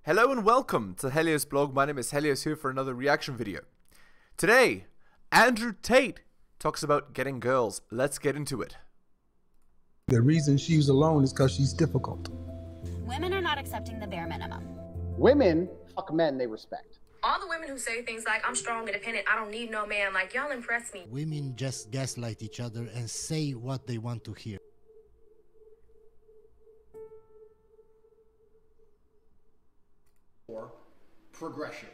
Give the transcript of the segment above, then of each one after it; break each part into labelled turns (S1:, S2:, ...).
S1: Hello and welcome to the heliosblog. My name is Helios, here for another reaction video. Today, Andrew Tate talks about getting girls. Let's get into it.
S2: The reason she's alone is because she's difficult.
S3: Women are not accepting the bare minimum.
S4: Women fuck men they respect.
S5: All the women who say things like, I'm strong, independent, I don't need no man, like, y'all impress me.
S6: Women just gaslight each other and say what they want to hear.
S7: Progression.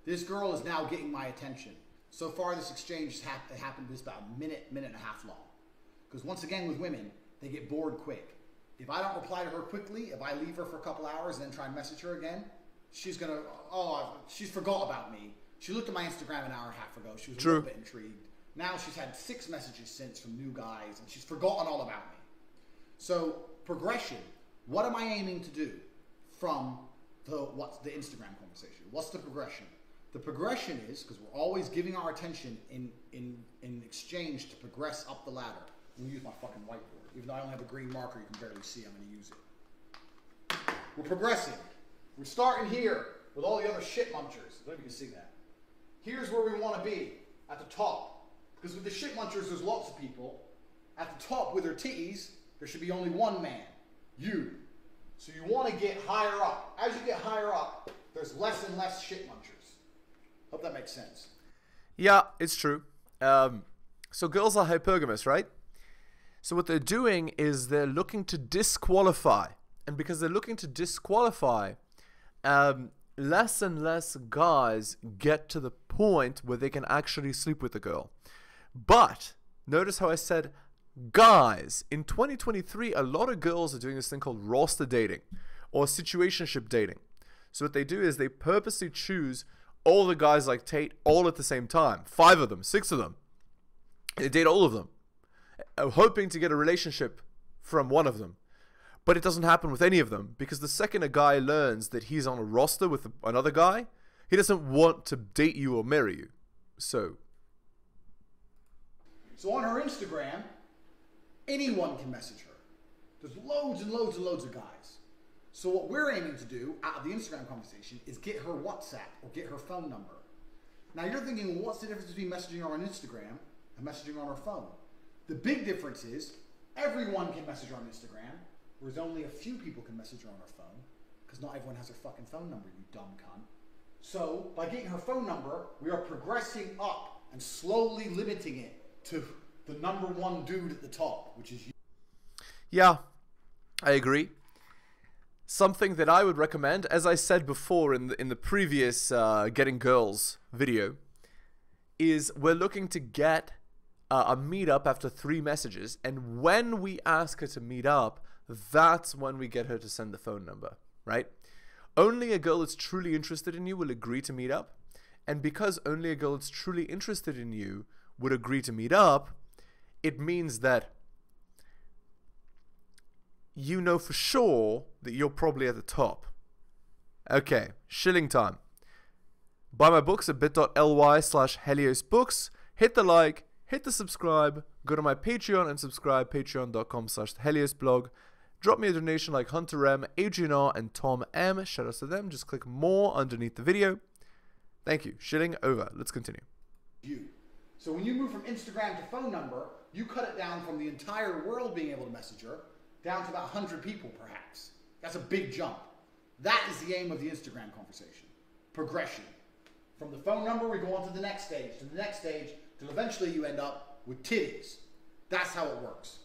S7: This girl is now getting my attention. So far, this exchange has happened this about a minute and a half long. Because once again, with women, they get bored quick. If I don't reply to her quickly, if I leave her for a couple hours and then try and message her again, she's gonna, she's forgot about me. She looked at my Instagram an hour and a half ago. She was a little bit intrigued. Now she's had 6 messages since from new guys, and she's forgotten all about me. So, progression. What am I aiming to do from the Instagram conversation? What's the progression? The progression is, because we're always giving our attention in exchange to progress up the ladder. I'm going to use my fucking whiteboard. Even though I only have a green marker, you can barely see, I'm going to use it. We're progressing. We're starting here with all the other shit munchers. I don't know if you can see that. Here's where we want to be, at the top. Because with the shit munchers, there's lots of people. At the top with their titties, there should be only one man. You. So you want to get higher up. As you get higher up, there's less and less shit munchers. Hope that makes sense.
S1: Yeah, it's true. So girls are hypergamous, right? So what they're doing is they're looking to disqualify. And because they're looking to disqualify, less and less guys get to the point where they can actually sleep with the girl. But notice how I said guys. In 2023, a lot of girls are doing this thing called roster dating or situationship dating. So what they do is they purposely choose all the guys like Tate all at the same time. 5 of them, 6 of them. They date all of them, hoping to get a relationship from one of them. But it doesn't happen with any of them, because the second a guy learns that he's on a roster with another guy, he doesn't want to date you or marry you. So
S7: on her Instagram, anyone can message her. There's loads and loads and loads of guys. So what we're aiming to do out of the Instagram conversation is get her WhatsApp or get her phone number. Now you're thinking, well, what's the difference between messaging her on Instagram and messaging her on her phone? The big difference is everyone can message her on Instagram, whereas only a few people can message her on her phone, because not everyone has her fucking phone number, you dumb cunt. So by getting her phone number, we are progressing up and slowly limiting it to the #1 dude at the top, which is you.
S1: yeah, I agree. Something that I would recommend, as I said before in the previous Getting Girls video, is we're looking to get a meetup after 3 messages, and when we ask her to meet up, that's when we get her to send the phone number, right? Only a girl that's truly interested in you will agree to meet up, and because only a girl that's truly interested in you would agree to meet up, it means that you know for sure that you're probably at the top. Okay, Shilling time. Buy my books at bit.ly/heliosbooks. Hit the like, hit the subscribe, go to my Patreon and subscribe, patreon.com/theheliosblog. Drop me a donation like Hunter M, Adrian R, and Tom M. Shout out to them. Just click more underneath the video. Thank you. Shilling over. Let's continue.
S7: You. So when you move from Instagram to phone number, you cut it down from the entire world being able to message her down to about 100 people perhaps. That's a big jump. That is the aim of the Instagram conversation. Progression. From the phone number, we go on to the next stage, till eventually you end up with titties. That's how it works.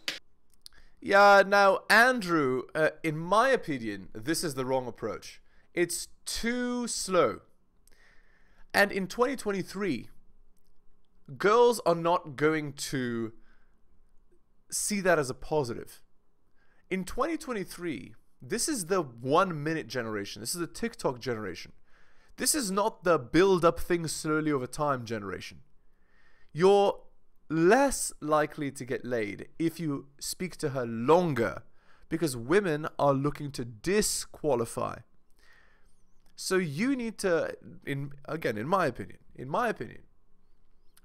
S1: Yeah, now, Andrew, in my opinion, this is the wrong approach. It's too slow. And in 2023, girls are not going to see that as a positive. In 2023, this is the 1-minute generation. This is the TikTok generation. This is not the build up things slowly over time generation. You're less likely to get laid if you speak to her longer, because women are looking to disqualify. So you need to, in my opinion,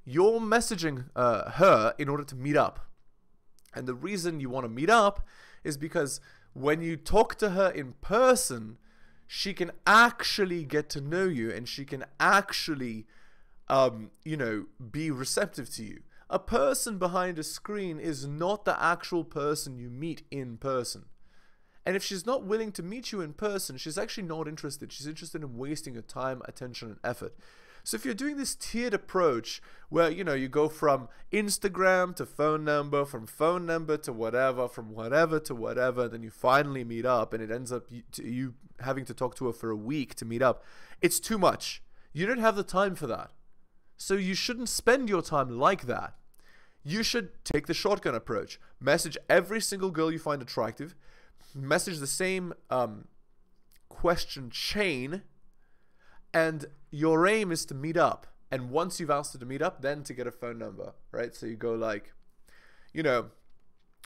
S1: you're messaging her in order to meet up. And the reason you want to meet up is because when you talk to her in person, she can actually get to know you, and she can actually, you know, be receptive to you. A person behind a screen is not the actual person you meet in person. And if she's not willing to meet you in person, she's actually not interested. She's interested in wasting your time, attention, and effort. So if you're doing this tiered approach where, you know, you go from Instagram to phone number, from phone number to whatever, from whatever to whatever, then you finally meet up, and it ends up you having to talk to her for a week to meet up, it's too much. You don't have the time for that. So you shouldn't spend your time like that. You should take the shotgun approach. Message every single girl you find attractive. Message the same question chain. And your aim is to meet up. And once you've asked her to meet up, then to get a phone number, right? So you go like, you know,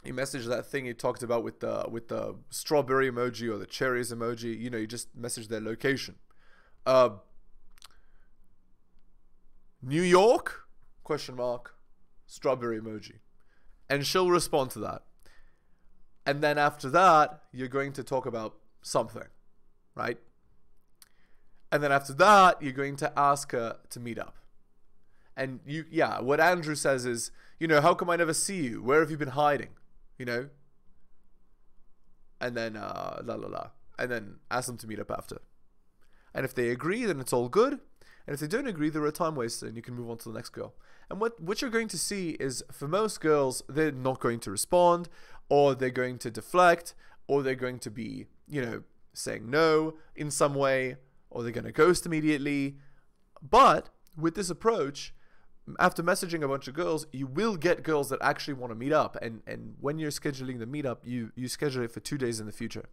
S1: you message that thing you talked about with the strawberry emoji or the cherries emoji. You know, you just message their location. New York? Question mark. Strawberry emoji. And she'll respond to that. And then after that, you're going to talk about something, right? And then after that, you're going to ask her to meet up. And what Andrew says is, you know, how come I never see you? Where have you been hiding? You know? And then, And then ask them to meet up after. And if they agree, then it's all good. And if they don't agree, they're a time waster, and you can move on to the next girl. And what you're going to see is, for most girls, they're not going to respond, or they're going to deflect, or they're going to be, you know, saying no in some way, or they're going to ghost immediately. But with this approach, after messaging a bunch of girls, you will get girls that actually want to meet up. And when you're scheduling the meetup, you schedule it for 2 days in the future.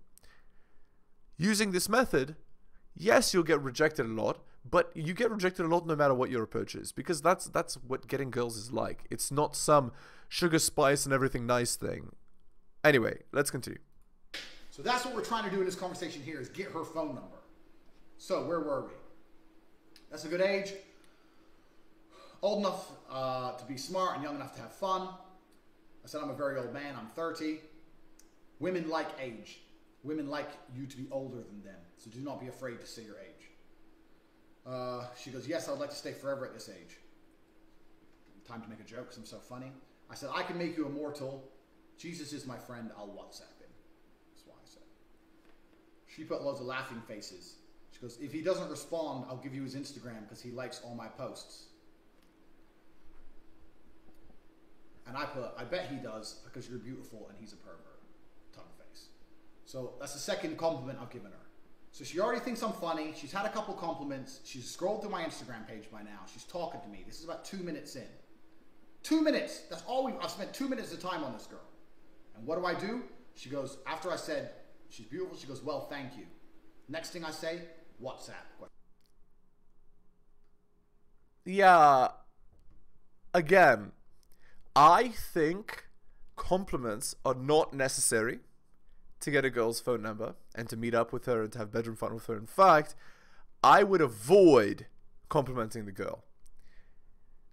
S1: Using this method, yes, you'll get rejected a lot, but you get rejected a lot no matter what your approach is, because that's what getting girls is like. It's not some sugar spice and everything nice thing. Anyway, let's continue.
S7: So that's what we're trying to do in this conversation here, is get her phone number. So where were we? That's a good age. Old enough to be smart and young enough to have fun. I said I'm a very old man. I'm 30. Women like age. Women like you to be older than them. So do not be afraid to say your age. She goes, yes, I would like to stay forever at this age. Time to make a joke because I'm so funny. I said, I can make you immortal. Jesus is my friend. I'll WhatsApp him. That's what I said. She put loads of laughing faces. She goes, if he doesn't respond, I'll give you his Instagram because he likes all my posts. And I put, I bet he does because you're beautiful and he's a pervert. Tongue face. So that's the second compliment I've given her. So she already thinks I'm funny. She's had a couple compliments. She's scrolled through my Instagram page by now. She's talking to me. This is about 2 minutes in. 2 minutes. That's all I've spent 2 minutes of time on this girl. And what do? She goes, after I said she's beautiful, she goes, well, thank you. Next thing I say, WhatsApp.
S1: Yeah. Again, I think compliments are not necessary to get a girl's phone number and to meet up with her and to have bedroom fun with her. In fact, I would avoid complimenting the girl.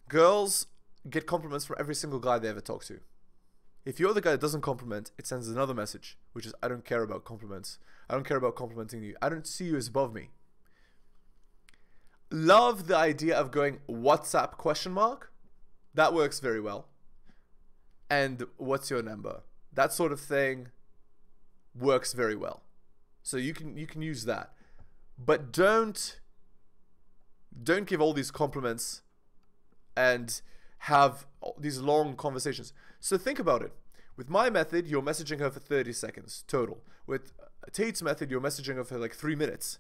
S1: Girls get compliments from every single guy they ever talk to. If you're the guy that doesn't compliment, it sends another message, which is, I don't care about compliments. I don't care about complimenting you. I don't see you as above me. Love the idea of going WhatsApp question mark. That works very well. And what's your number? That sort of thing works very well. So you can use that. But don't give all these compliments and have these long conversations. So think about it. With my method, you're messaging her for 30 seconds total. With Tate's method, you're messaging her for like 3 minutes.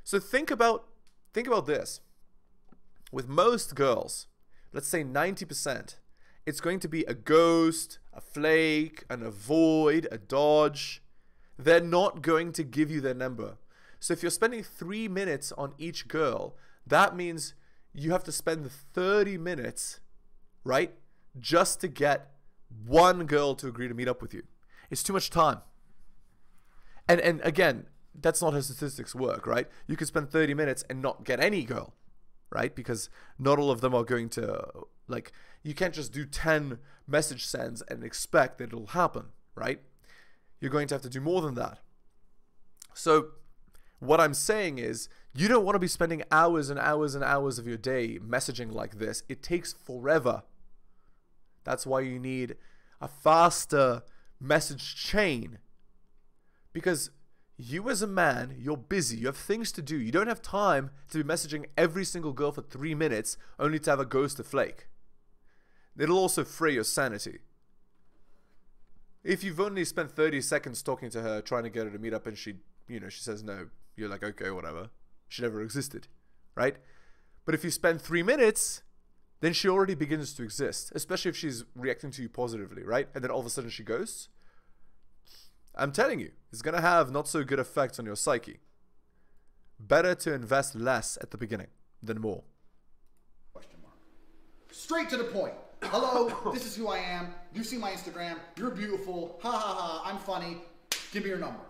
S1: So think about this. With most girls, let's say 90%, it's going to be a ghost, a flake, an avoid, a dodge. They're not going to give you their number. So if you're spending 3 minutes on each girl, that means you have to spend 30 minutes, right, just to get one girl to agree to meet up with you. It's too much time. And again, that's not how statistics work, right? You could spend 30 minutes and not get any girl, right? Because not all of them are going to, like, you can't just do 10 message sends and expect that it'll happen, right? You're going to have to do more than that. So What I'm saying is, you don't want to be spending hours and hours and hours of your day messaging like this. It takes forever. That's why you need a faster message chain. Because you as a man, you're busy. You have things to do. You don't have time to be messaging every single girl for 3 minutes only to have a ghost to flake. It'll also fray your sanity. If you've only spent 30 seconds talking to her, trying to get her to meet up, and she says no, you're like, okay, whatever. She never existed, right? But if you spend 3 minutes, then she already begins to exist, especially if she's reacting to you positively, right? And then all of a sudden she ghosts. I'm telling you, it's going to have not so good effects on your psyche. Better to invest less at the beginning than more.
S7: Question mark. Straight to the point. Hello, this is who I am. You see my Instagram. You're beautiful. Ha ha ha. I'm funny. Give me your number.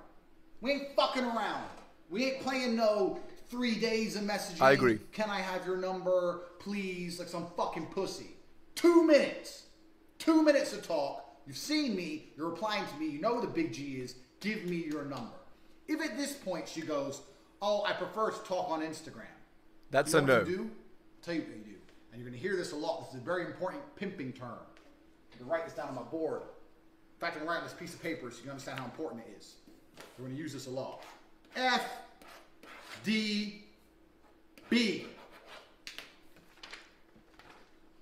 S7: We ain't fucking around. We ain't playing no 3 days of messaging.
S1: I agree.
S7: Can I have your number, please? Like some fucking pussy. 2 minutes. 2 minutes to talk. You've seen me. You're replying to me. You know who the big G is. Give me your number. If at this point she goes, oh, I prefer to talk on Instagram.
S1: That's
S7: you
S1: a
S7: know
S1: no.
S7: What you do? I'll tell you what you do. And you're going to hear this a lot. This is a very important pimping term. I'm going to write this down on my board. In fact, I'm going to write on this piece of paper so you can understand how important it is. We're going to use this a lot. FDB.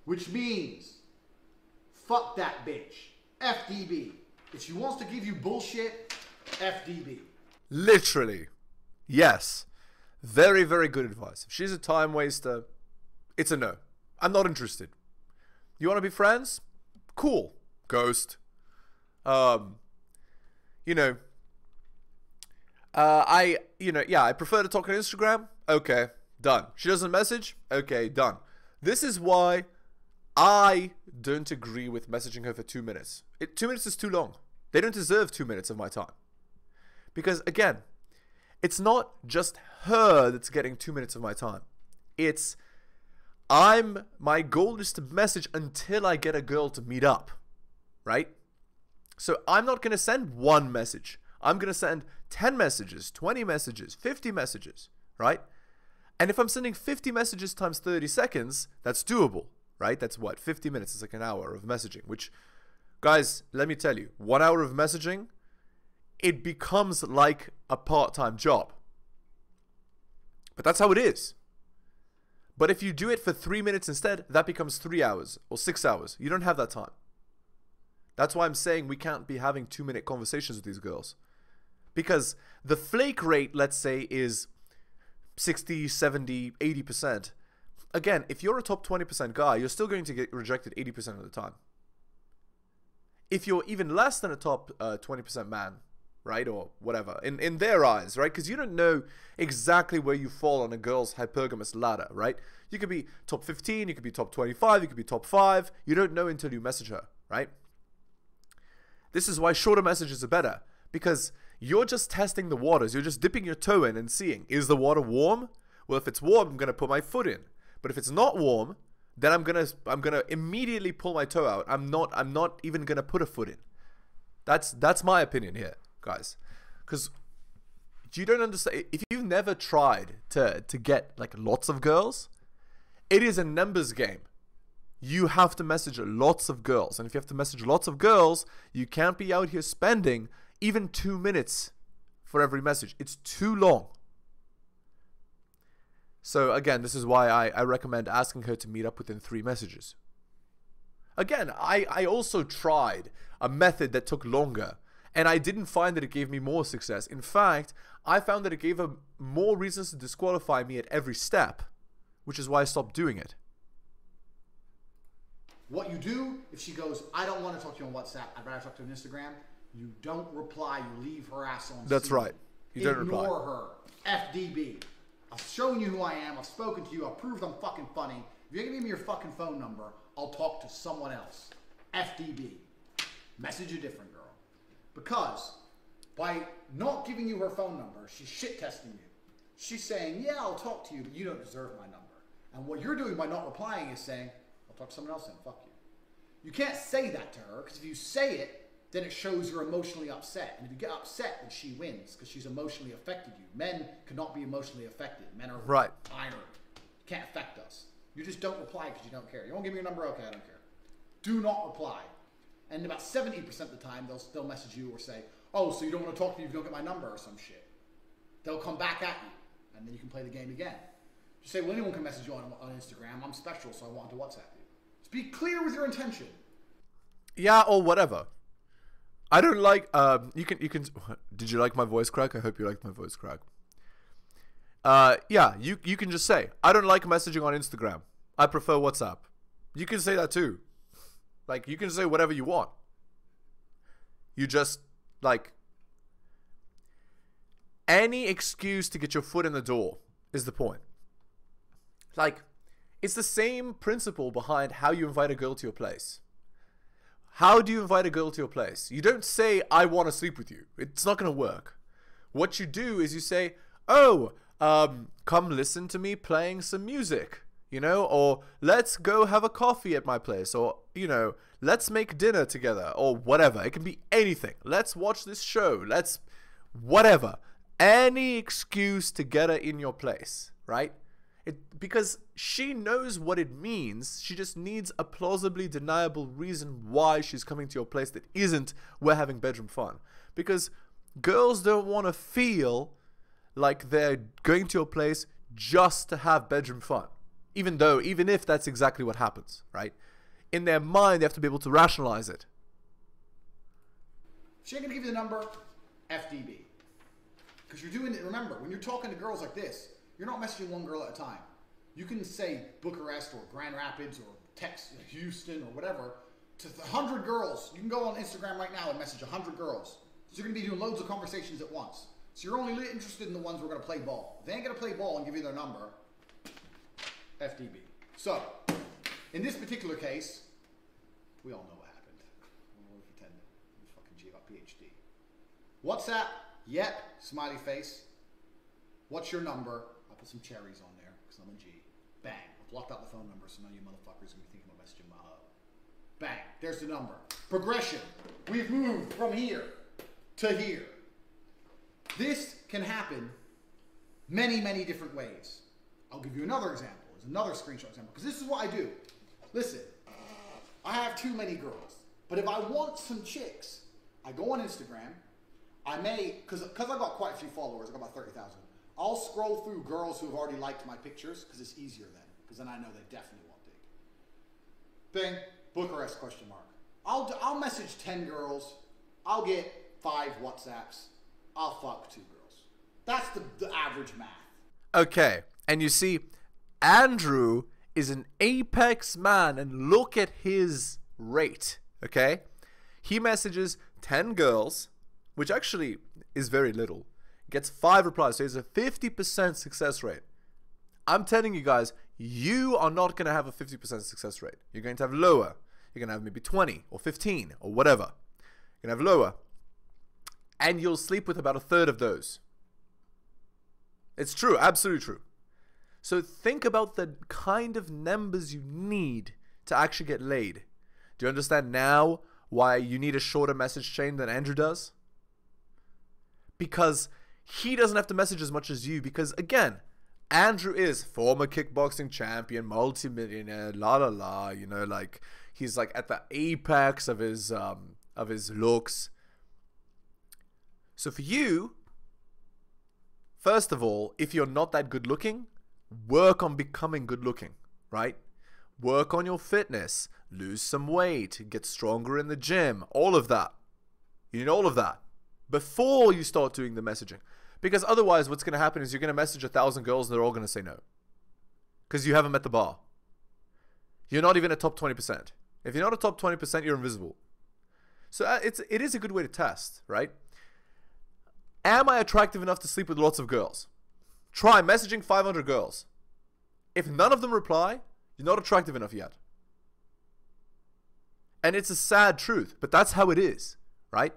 S7: Which means, fuck that bitch. FDB. If she wants to give you bullshit, FDB.
S1: Literally. Yes. Very, very good advice. If she's a time waster, it's a no. I'm not interested. You want to be friends? Cool. Ghost. I prefer to talk on Instagram. Okay, done. She doesn't message. Okay, done. This is why I don't agree with messaging her for 2 minutes. 2 minutes is too long. They don't deserve 2 minutes of my time. Because again, it's not just her that's getting 2 minutes of my time. It's my goal is to message until I get a girl to meet up, right? So I'm not going to send one message. I'm going to send 10 messages, 20 messages, 50 messages, right? And if I'm sending 50 messages times 30 seconds, that's doable, right? That's what? 50 minutes is like an hour of messaging, which, guys, let me tell you, 1 hour of messaging, it becomes like a part-time job. But that's how it is. But if you do it for 3 minutes instead, that becomes 3 hours or 6 hours. You don't have that time. That's why I'm saying we can't be having 2-minute conversations with these girls. Because the flake rate, let's say, is 60, 70, 80%. Again, if you're a top 20% guy, you're still going to get rejected 80% of the time. If you're even less than a top 20% man, right, or whatever, in their eyes, right, because you don't know exactly where you fall on a girl's hypergamous ladder, right? You could be top 15, you could be top 25, you could be top 5. You don't know until you message her, right? This is why shorter messages are better, because you're just testing the waters. You're just dipping your toe in and seeing, is the water warm? Well, if it's warm, I'm going to put my foot in. But if it's not warm, then I'm gonna immediately pull my toe out. I'm not even gonna put a foot in. That's my opinion here, guys. Because you don't understand. If you've never tried to get like lots of girls, it is a numbers game. You have to message lots of girls, and if you have to message lots of girls, you can't be out here spending even 2 minutes for every message. It's too long. So again, this is why I recommend asking her to meet up within 3 messages. Again, I also tried a method that took longer, and I didn't find that it gave me more success. In fact, I found that it gave her more reasons to disqualify me at every step, which is why I stopped doing it.
S7: What you do, if she goes, I don't want to talk to you on WhatsApp, I'd rather talk to you on Instagram, you don't reply, you leave her ass on
S1: That's
S7: scene.
S1: right. You don't reply.
S7: Ignore her. FDB. I've shown you who I am, I've spoken to you, I've proved I'm fucking funny. If you're gonna give me your fucking phone number, I'll talk to someone else. FDB. Message a different girl. Because by not giving you her phone number, she's shit testing you. She's saying, yeah, I'll talk to you, but you don't deserve my number. And what you're doing by not replying is saying, I'll talk to someone else and fuck you. You can't say that to her, because if you say it, then it shows you're emotionally upset. And if you get upset, then she wins because she's emotionally affected you. Men cannot be emotionally affected. Men are iron. You can't affect us. You just don't reply because you don't care. You won't give me your number? Okay, I don't care. Do not reply. And about 70% of the time, they'll message you or say, oh, so you don't want to talk to me if you don't get my number or some shit. They'll come back at you, and then you can play the game again. Just say, well, anyone can message you on Instagram. I'm special, so I want to WhatsApp you. Just be clear with your intention.
S1: Yeah, or whatever. I don't like, you can, did you like my voice crack? I hope you liked my voice crack. Yeah, you can just say, I don't like messaging on Instagram. I prefer WhatsApp. You can say that too. Like, you can say whatever you want. You just, like, any excuse to get your foot in the door is the point. Like, it's the same principle behind how you invite a girl to your place. How do you invite a girl to your place? You don't say, I want to sleep with you. It's not going to work. What you do is you say, oh, come listen to me playing some music, you know, or let's go have a coffee at my place, or, you know, let's make dinner together, or whatever. It can be anything. Let's watch this show. Let's, whatever. Any excuse to get her in your place, right? Because she knows what it means. She just needs a plausibly deniable reason why she's coming to your place that isn't we're having bedroom fun. Because girls don't want to feel like they're going to your place just to have bedroom fun. Even if that's exactly what happens, right? In their mind, they have to be able to rationalize it.
S7: She ain't going to give you the number, FDB. Because you're doing it, remember, when you're talking to girls like this, you're not messaging one girl at a time. You can say Bucharest or Grand Rapids or text Houston or whatever to 100 girls. You can go on Instagram right now and message 100 girls. So you're going to be doing loads of conversations at once. So you're only interested in the ones who are going to play ball. If they ain't going to play ball and give you their number, FDB. So, in this particular case, we all know what happened. We'll pretend we fucking G got PhD. WhatsApp, yep, smiley face. What's your number? I'll put some cherries on there because I'm a G. Bang. I've blocked out the phone number so none of you motherfuckers are going to be thinking about messaging my hoe. Bang. There's the number. Progression. We've moved from here to here. This can happen many, many different ways. I'll give you another example. There's another screenshot example because this is what I do. Listen, I have too many girls, but if I want some chicks, I go on Instagram. I may, because I've got quite a few followers, I've got about 30,000. I'll scroll through girls who have already liked my pictures because it's easier then, because then I know they definitely want dick. Bing, Bucharest question mark. I'll message 10 girls. I'll get 5 WhatsApps. I'll fuck 2 girls. That's the average math.
S1: Okay, and you see, Andrew is an apex man, and look at his rate, okay? He messages 10 girls, which actually is very little, gets 5 replies, so he has a 50% success rate. I'm telling you guys, you are not going to have a 50% success rate. You're going to have lower. You're going to have maybe 20 or 15 or whatever. You're going to have lower. And you'll sleep with about a third of those. It's true, absolutely true. So think about the kind of numbers you need to actually get laid. Do you understand now why you need a shorter message chain than Andrew does? Because he doesn't have to message as much as you. Because again, Andrew is former kickboxing champion, multi-millionaire, la la la. You know, like he's like at the apex of his looks. So for you, first of all, if you're not that good looking, work on becoming good looking, right? Work on your fitness, lose some weight, get stronger in the gym, all of that. You need all of that before you start doing the messaging. Because otherwise what's going to happen is you're going to message 1,000 girls and they're all going to say no. Because you haven't met the bar. You're not even a top 20%. If you're not a top 20%, you're invisible. So it is a good way to test, right? Am I attractive enough to sleep with lots of girls? Try messaging 500 girls. If none of them reply, you're not attractive enough yet. And it's a sad truth, but that's how it is, right?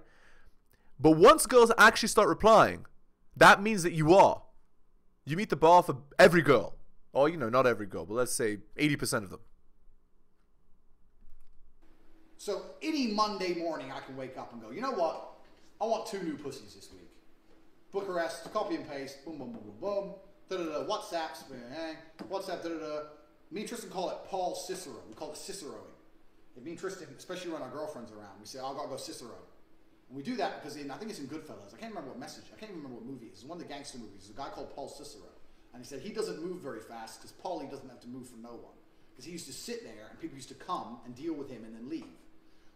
S1: But once girls actually start replying, that means that you are. You meet the bar for every girl. Or, you know, not every girl, but let's say 80% of them.
S7: So any Monday morning I can wake up and go, you know what? I want 2 new pussies this week. Bucharest, copy and paste, boom, boom, boom, boom, boom. Da-da-da, WhatsApps, WhatsApp, da-da-da. Me and Tristan call it Paul Cicero. We call it Ciceroing. If me and Tristan, especially when our girlfriends are around, we say, oh, I gotta go Cicero. And we do that because I think it's in Goodfellas. I can't remember what message. I can't even remember what movie it is. It's one of the gangster movies. There's a guy called Paul Cicero. And he said he doesn't move very fast because Paulie doesn't have to move for no one. Because he used to sit there and people used to come and deal with him and then leave.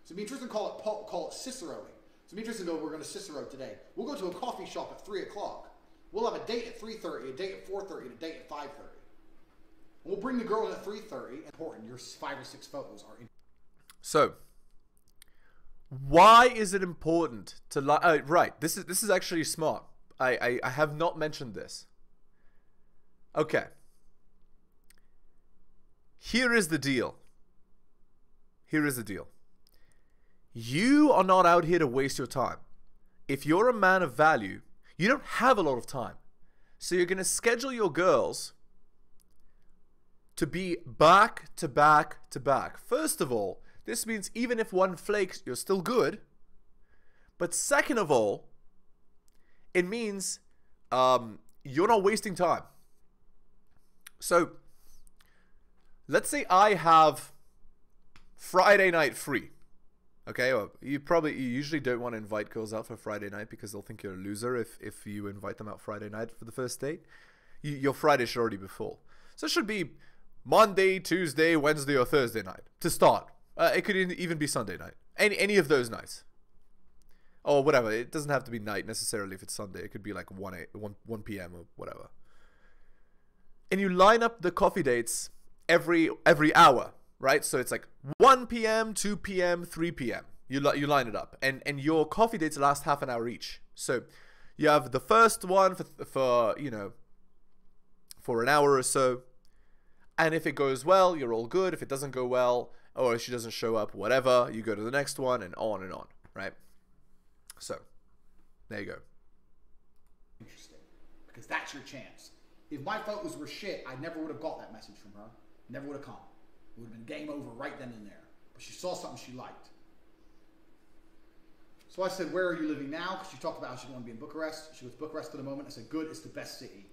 S7: So me and Tristan call it Ciceroing. So me and Tristan go, we're going to Cicero today. We'll go to a coffee shop at 3 o'clock. We'll have a date at 3:30, a date at 4:30, and a date at 5:30. And we'll bring the girl in at 3:30. Important, your 5 or 6 photos are in.
S1: So, why is it important to right? This is actually smart. I have not mentioned this. Okay. Here is the deal. Here is the deal. You are not out here to waste your time. If you're a man of value, you don't have a lot of time. So you're going to schedule your girls to be back to back to back. First of all, this means even if one flakes, you're still good. But second of all, it means you're not wasting time. So let's say I have Friday night free. Okay, well, you usually don't want to invite girls out for Friday night because they'll think you're a loser if you invite them out Friday night for the first date. Your Friday should already be full. So it should be Monday, Tuesday, Wednesday, or Thursday night to start. It could even be Sunday night. Any of those nights. Or whatever. It doesn't have to be night necessarily if it's Sunday. It could be like 1 p.m. or whatever. And you line up the coffee dates every hour. Right, so it's like 1 p.m., 2 p.m., 3 p.m. You line it up, and your coffee dates last half an hour each. So you have the first one for an hour or so, and if it goes well, you're all good. If it doesn't go well, or if she doesn't show up, whatever, you go to the next one, and on, right? So there you go.
S7: Interesting, because that's your chance. If my photos were shit, I never would have got that message from her. Never would have come. It would have been game over right then and there. But she saw something she liked. So I said, where are you living now? Because she talked about how she didn't want to be in Bucharest. She goes, Bucharest for the moment. I said, good, it's the best city.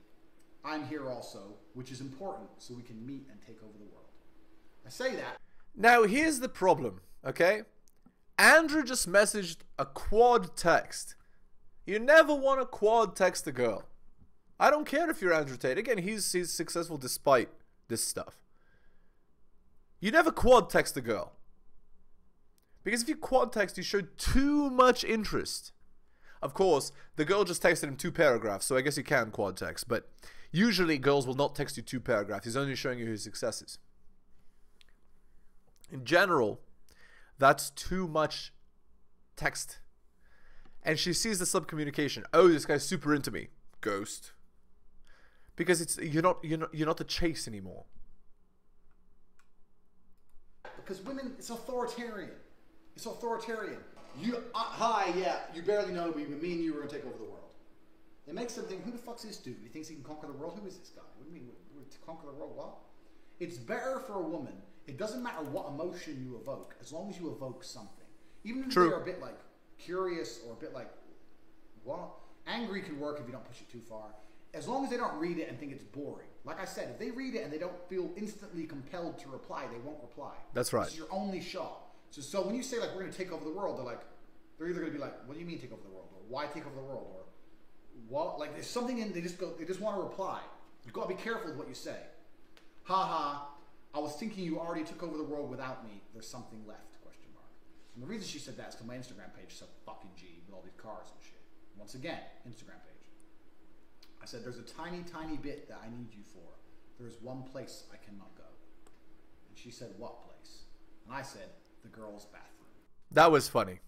S7: I'm here also, which is important, so we can meet and take over the world. I say that.
S1: Now, here's the problem, okay? Andrew just messaged a quad text. You never want to quad text a girl. I don't care if you're Andrew Tate. Again, he's successful despite this stuff. You never quad text a girl. Because if you quad text, you show too much interest. Of course, the girl just texted him 2 paragraphs, so I guess you can quad text. But usually girls will not text you 2 paragraphs. He's only showing you his successes. In general, that's too much text. And she sees the subcommunication. Oh, this guy's super into me. Ghost. Because you're not the chase anymore.
S7: Because women, it's authoritarian. It's authoritarian. Hi, yeah, you barely know me, but me and you are going to take over the world. It makes them think, who the fuck's this dude? He thinks he can conquer the world? Who is this guy? What do you mean, to conquer the world? What? It's better for a woman. It doesn't matter what emotion you evoke, as long as you evoke something. Even if they're a bit like curious or a bit like, what? Angry can work if you don't push it too far. As long as they don't read it and think it's boring. Like I said, if they read it and they don't feel instantly compelled to reply, they won't reply.
S1: That's right.
S7: This is your only shot. So when you say, like, we're going to take over the world, they're either going to be like, what do you mean take over the world? Or why take over the world? Or what? Like, there's something in, they just want to reply. You've got to be careful with what you say. Ha, I was thinking you already took over the world without me. There's something left, question mark. And the reason she said that is because my Instagram page said fucking G with all these cars and shit. Once again, Instagram page. I said, there's a tiny, tiny bit that I need you for. There's one place I cannot go. And she said, what place? And I said, the girls' bathroom.
S1: That was funny.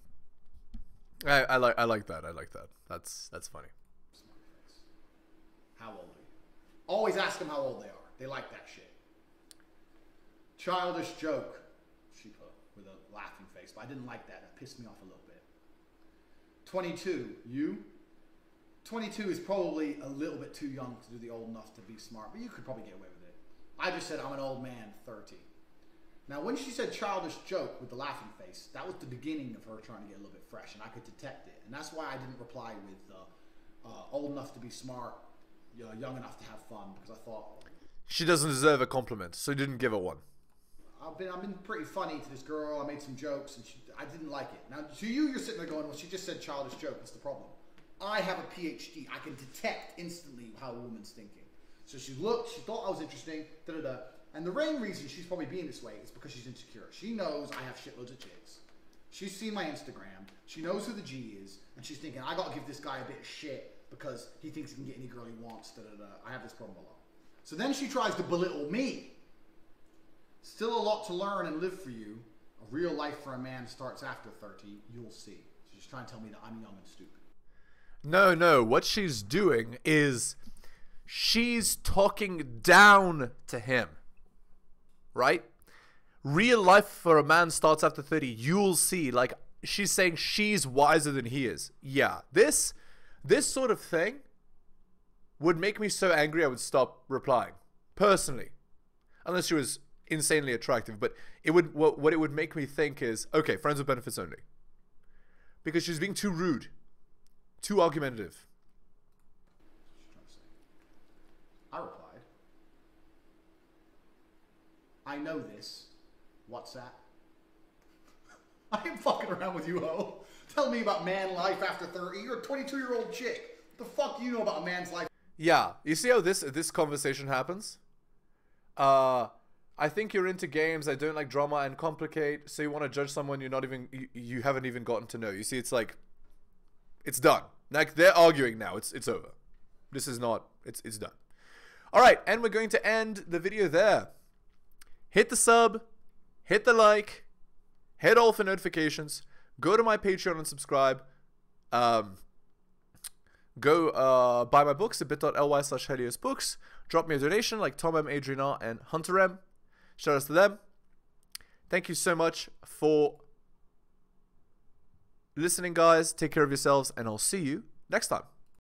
S1: I like that. I like that. That's funny.
S7: Smart face. How old are you? Always ask them how old they are. They like that shit. Childish joke, she put with a laughing face. But I didn't like that. That pissed me off a little bit. 22. You? 22 is probably a little bit too young to do the old enough to be smart, but you could probably get away with it. I just said I'm an old man, 30. Now, when she said childish joke with the laughing face, that was the beginning of her trying to get a little bit fresh, and I could detect it. And that's why I didn't reply with old enough to be smart, young enough to have fun, because I thought...
S1: She doesn't deserve a compliment, so you didn't give her one.
S7: I've been pretty funny to this girl. I made some jokes, and I didn't like it. Now, to you, you're sitting there going, well, she just said childish joke. What's the problem? I have a PhD. I can detect instantly how a woman's thinking. So she looked, she thought I was interesting, da-da-da. And the main reason she's probably being this way is because she's insecure. She knows I have shitloads of chicks. She's seen my Instagram. She knows who the G is. And she's thinking, I got to give this guy a bit of shit because he thinks he can get any girl he wants, da-da-da. I have this problem alone. So then she tries to belittle me. Still a lot to learn and live for you. A real life for a man starts after 30. You'll see. So she's trying to tell me that I'm young and stupid.
S1: No. What she's doing is she's talking down to him. Right? Real life for a man starts after 30. You'll see. Like, she's saying she's wiser than he is. Yeah. This sort of thing would make me so angry I would stop replying. Personally. Unless she was insanely attractive. But it would what it would make me think is, okay, friends with benefits only. Because she's being too rude. Too argumentative.
S7: I replied, I know this. What's that? I ain't fucking around with you, ho. Tell me about man life after 30. You're a 22-year-old chick. What the fuck do you know about a man's life?
S1: Yeah. You see how this conversation happens? I think you're into games. I don't like drama and complicate. So you want to judge someone you haven't even gotten to know. You see, it's like, it's done. Like, they're arguing now. It's over. This is not, it's done. All right. And we're going to end the video there. Hit the sub, hit the like, hit all for notifications, go to my Patreon and subscribe, go buy my books at bit.ly/heliosbooks, drop me a donation like Tom M, Adrian R, and Hunter M. Shout outs to them. Thank you so much for listening, guys. Take care of yourselves, and I'll see you next time.